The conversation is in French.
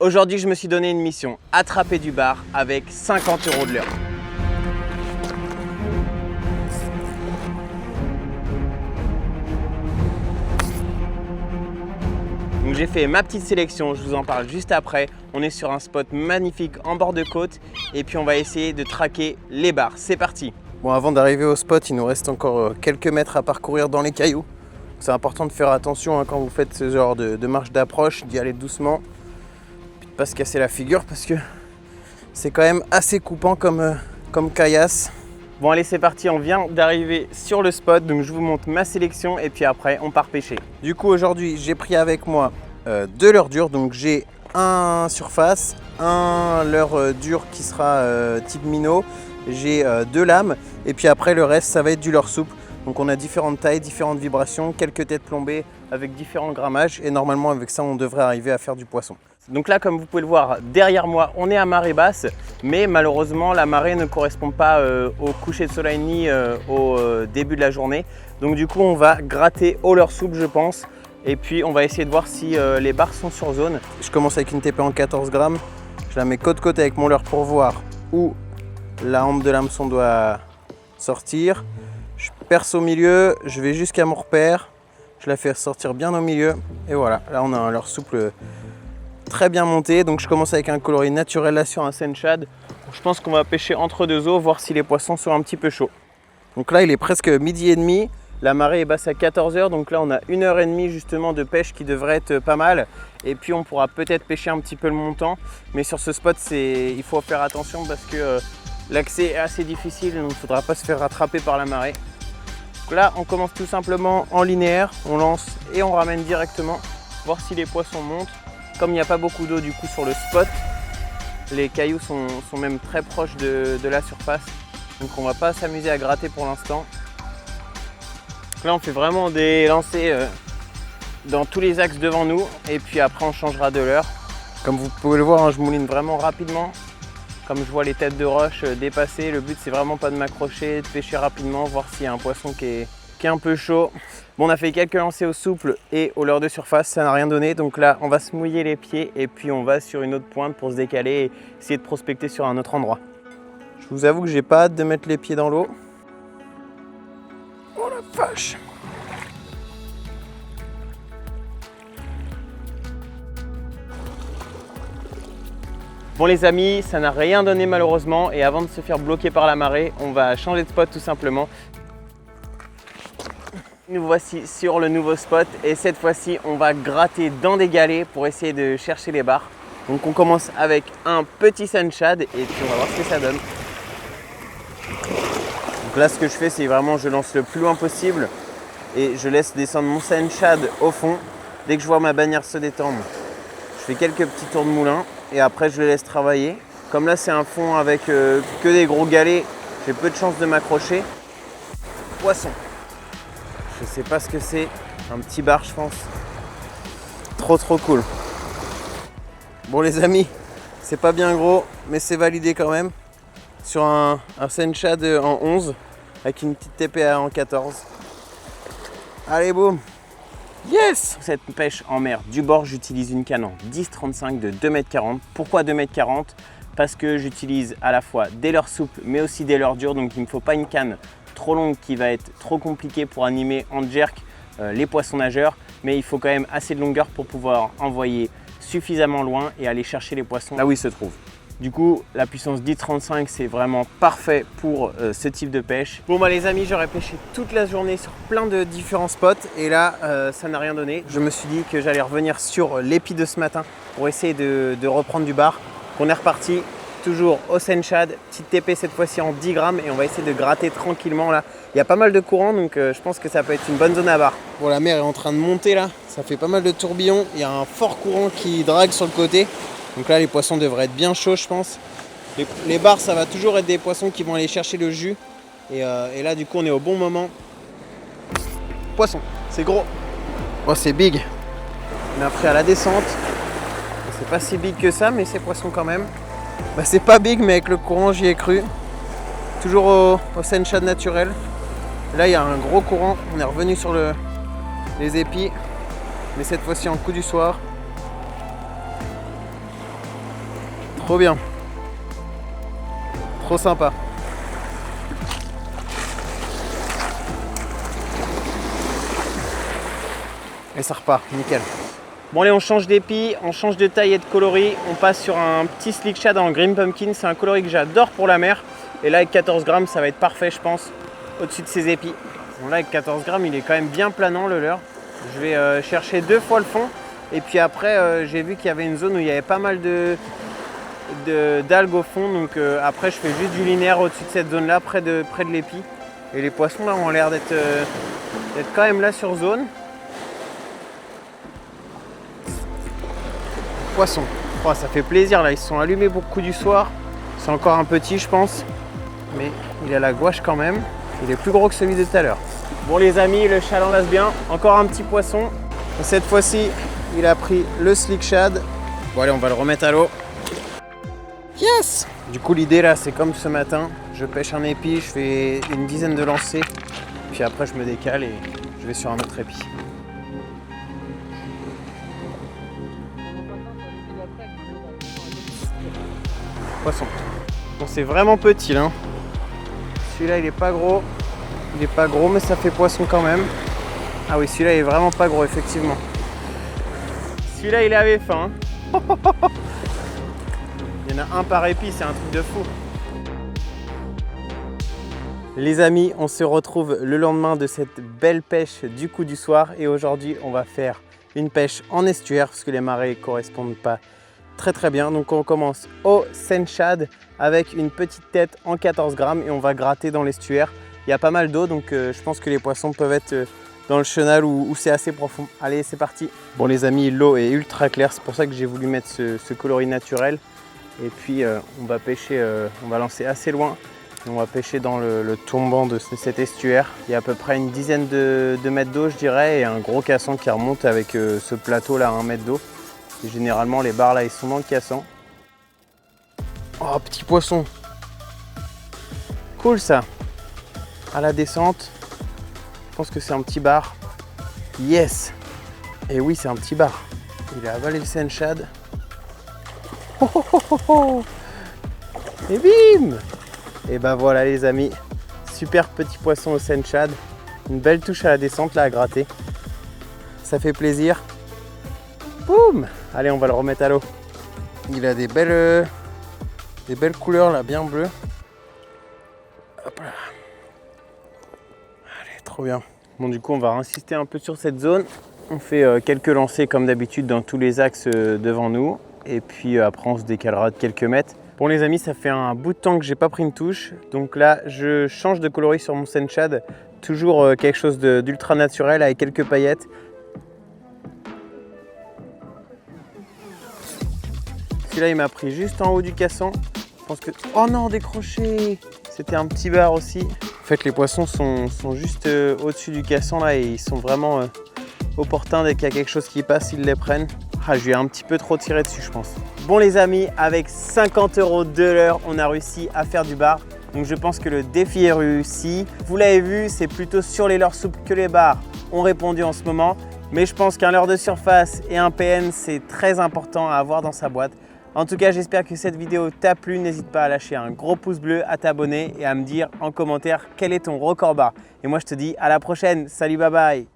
Aujourd'hui, je me suis donné une mission, attraper du bar avec 50 € de l'heure. Donc j'ai fait ma petite sélection, je vous en parle juste après. On est sur un spot magnifique en bord de côte et puis on va essayer de traquer les bars. C'est parti. Bon, avant d'arriver au spot, il nous reste encore quelques mètres à parcourir dans les cailloux. C'est important de faire attention quand vous faites ce genre de marche d'approche, d'y aller doucement. Puis de ne pas se casser la figure parce que c'est quand même assez coupant comme caillasse. Bon allez, c'est parti, on vient d'arriver sur le spot, donc je vous montre ma sélection et puis après on part pêcher. Du coup aujourd'hui j'ai pris avec moi deux leurres dures, donc j'ai un surface, un leurre dur qui sera type minnow, j'ai deux lames et puis après le reste ça va être du leurre souple. Donc on a différentes tailles, différentes vibrations, quelques têtes plombées avec différents grammages et normalement avec ça on devrait arriver à faire du poisson. Donc là, comme vous pouvez le voir derrière moi, on est à marée basse, mais malheureusement la marée ne correspond pas au coucher de soleil ni au début de la journée. Donc du coup on va gratter au leurre souple je pense, et puis on va essayer de voir si les bars sont sur zone. Je commence avec une TP en 14 grammes, je la mets côte-côte avec mon leurre pour voir où la hampe de l'hameçon doit sortir. Je perce au milieu, je vais jusqu'à mon repère, je la fais sortir bien au milieu, et voilà, là on a un leurre souple très bien monté. Donc je commence avec un coloris naturel là sur un Senshad. Je pense qu'on va pêcher entre deux eaux, voir si les poissons sont un petit peu chauds. Donc là il est presque midi et demi, la marée est basse à 14 h, donc là on a 1h30 justement de pêche qui devrait être pas mal. Et puis on pourra peut-être pêcher un petit peu le montant, mais sur ce spot il faut faire attention parce que l'accès est assez difficile, donc il ne faudra pas se faire rattraper par la marée. Donc là on commence tout simplement en linéaire, on lance et on ramène directement, voir si les poissons montent. Comme il n'y a pas beaucoup d'eau du coup sur le spot, les cailloux sont même très proches de la surface. Donc on ne va pas s'amuser à gratter pour l'instant. Là on fait vraiment des lancers dans tous les axes devant nous et puis après on changera de leurre. Comme vous pouvez le voir, je mouline vraiment rapidement. Comme je vois les têtes de roche dépasser, le but c'est vraiment pas de m'accrocher, de pêcher rapidement, voir s'il y a un poisson qui est un peu chaud. Bon, on a fait quelques lancers au souple et au leurre de surface, ça n'a rien donné. Donc là, on va se mouiller les pieds et puis on va sur une autre pointe pour se décaler et essayer de prospecter sur un autre endroit. Je vous avoue que j'ai pas hâte de mettre les pieds dans l'eau. Oh la vache! Bon les amis, ça n'a rien donné malheureusement et avant de se faire bloquer par la marée, on va changer de spot tout simplement. Nous voici sur le nouveau spot et cette fois-ci on va gratter dans des galets pour essayer de chercher les bars. Donc on commence avec un petit Senshad et puis on va voir ce que ça donne. Donc là ce que je fais c'est vraiment je lance le plus loin possible et je laisse descendre mon Senshad au fond. Dès que je vois ma bannière se détendre, je fais quelques petits tours de moulin et après je le laisse travailler. Comme là c'est un fond avec que des gros galets, j'ai peu de chance de m'accrocher. Poisson. Je sais pas ce que c'est, un petit bar je pense. Trop cool. Bon les amis, c'est pas bien gros, mais c'est validé quand même. Sur un Senshad en 11, avec une petite TPA en 14. Allez boum. Yes! Cette pêche en mer du bord, j'utilise une canne en 10-35 de 2,40 m. Pourquoi 2,40 m? Parce que j'utilise à la fois des leurres souples, mais aussi des leurres dures, donc il ne me faut pas une canne trop longue qui va être trop compliquée pour animer en jerk les poissons nageurs, mais il faut quand même assez de longueur pour pouvoir envoyer suffisamment loin et aller chercher les poissons là où ils se trouvent. Du coup, la puissance 10-35 c'est vraiment parfait pour ce type de pêche. Bon bah les amis, j'aurais pêché toute la journée sur plein de différents spots et là ça n'a rien donné. Je me suis dit que j'allais revenir sur l'épi de ce matin pour essayer de reprendre du bar. On est reparti. Toujours au Senshad, petite TP cette fois-ci en 10 grammes et on va essayer de gratter tranquillement là. Il y a pas mal de courant donc je pense que ça peut être une bonne zone à bar. Bon, la mer est en train de monter là, ça fait pas mal de tourbillons. Il y a un fort courant qui drague sur le côté. Donc là les poissons devraient être bien chauds je pense. Les bars ça va toujours être des poissons qui vont aller chercher le jus. Et là du coup on est au bon moment. Poisson, c'est gros. Oh c'est big. On a pris à la descente. C'est pas si big que ça mais c'est poisson quand même. Bah, c'est pas big mais avec le courant j'y ai cru. Toujours au Senshad naturel. Là il y a un gros courant, on est revenu sur les épis. Mais cette fois-ci en coup du soir. Trop bien. Trop sympa. Et ça repart, nickel. Bon allez, on change d'épi, on change de taille et de coloris. On passe sur un petit Slick Shad en Green Pumpkin. C'est un coloris que j'adore pour la mer. Et là avec 14 grammes, ça va être parfait je pense, au-dessus de ces épis. Bon là avec 14 grammes, il est quand même bien planant le leurre. Je vais chercher 2 fois le fond. Et puis après, j'ai vu qu'il y avait une zone où il y avait pas mal d'algues au fond. Donc après, je fais juste du linéaire au-dessus de cette zone-là, près de l'épi. Et les poissons là ont l'air d'être quand même là sur zone. Poisson. Oh, ça fait plaisir là, ils se sont allumés beaucoup du soir. C'est encore un petit je pense, mais il a la gouache quand même. Il est plus gros que celui de tout à l'heure. Bon les amis, le shad enlace bien. Encore un petit poisson. Et cette fois-ci, il a pris le Slick Shad. Bon allez, on va le remettre à l'eau. Yes! Du coup l'idée là, c'est comme ce matin. Je pêche un épi, je fais une dizaine de lancers. Puis après je me décale et je vais sur un autre épi. Poisson. Bon, c'est vraiment petit là. Celui-là il est pas gros. Il est pas gros mais ça fait poisson quand même. Ah oui, celui-là il est vraiment pas gros effectivement. Celui-là il avait faim. Il y en a un par épi, c'est un truc de fou. Les amis, on se retrouve le lendemain de cette belle pêche du coup du soir. Et aujourd'hui on va faire une pêche en estuaire parce que les marées ne correspondent pas très bien. Donc on commence au Senshad avec une petite tête en 14 grammes et on va gratter dans l'estuaire. Il y a pas mal d'eau donc je pense que les poissons peuvent être dans le chenal où c'est assez profond. Allez, c'est parti. Bon les amis, l'eau est ultra claire, c'est pour ça que j'ai voulu mettre ce coloris naturel. Et puis on va pêcher, on va lancer assez loin. Et on va pêcher dans le tombant de cet estuaire. Il y a à peu près une dizaine de mètres d'eau je dirais et un gros casson qui remonte avec ce plateau là à 1 mètre d'eau. Et généralement les bars là ils sont dans le casson. Oh petit poisson. Cool ça. À la descente. Je pense que c'est un petit bar. Yes. Et oui c'est un petit bar. Il a avalé le Senshad. Oh, oh, oh, oh, oh. Et bim. Et ben voilà les amis. Super petit poisson au Senshad. Une belle touche à la descente là à gratter. Ça fait plaisir. Boum. Allez, on va le remettre à l'eau. Il a des belles couleurs là, bien bleues. Hop là. Allez, trop bien. Bon, du coup, on va insister un peu sur cette zone. On fait quelques lancers comme d'habitude dans tous les axes devant nous. Et puis après, on se décalera de quelques mètres. Bon les amis, ça fait un bout de temps que j'ai pas pris une touche. Donc là, je change de coloris sur mon Senshad. Toujours quelque chose d'ultra naturel avec quelques paillettes. Celui-là, il m'a pris juste en haut du casson. Je pense que... Oh non, décroché! C'était un petit bar aussi. En fait, les poissons sont juste au-dessus du casson là et ils sont vraiment opportuns. Dès qu'il y a quelque chose qui passe, ils les prennent. Ah, je lui ai un petit peu trop tiré dessus, je pense. Bon les amis, avec 50 € de l'heure, on a réussi à faire du bar. Donc je pense que le défi est réussi. Vous l'avez vu, c'est plutôt sur les leurres souples que les bars ont répondu en ce moment. Mais je pense qu'un leurre de surface et un PN, c'est très important à avoir dans sa boîte. En tout cas, j'espère que cette vidéo t'a plu. N'hésite pas à lâcher un gros pouce bleu, à t'abonner et à me dire en commentaire quel est ton record bar. Et moi, je te dis à la prochaine. Salut, bye bye.